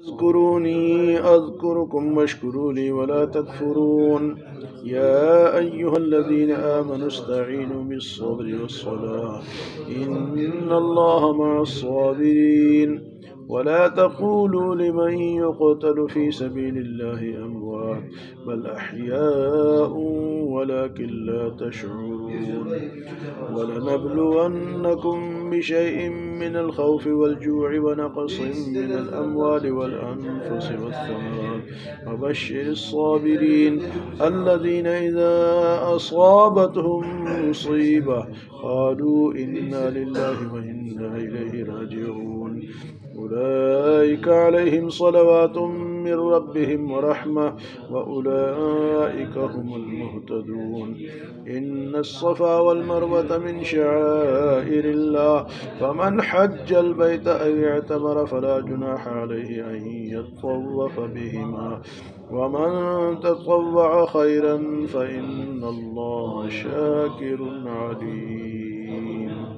اذكروني أذكركم واشكروا لي ولا تكفرون. يا أيها الذين آمنوا استعينوا بالصبر والصلاة إن الله مع الصابرين. ولا تقولوا لمن يقتل في سبيل الله أموات بل أحياء ولكن لا تشعرون. ولنبلونكم بشيء من الخوف والجوع ونقص من الأموال والأنفس والثمرات وبشر الصابرين الذين إذا أصابتهم مصيبة قالوا إنا لله وإنا إليه راجعون. أولئك عليهم صلوات من ربهم ورحمة وأولئك هم المهتدون. إن الصفا والمروة من شعائر الله فمن حج البيت أو اعتمر فلا جناح عليه أن يطوف بهما ومن تطوع خيرا فإن الله شاكر عليم.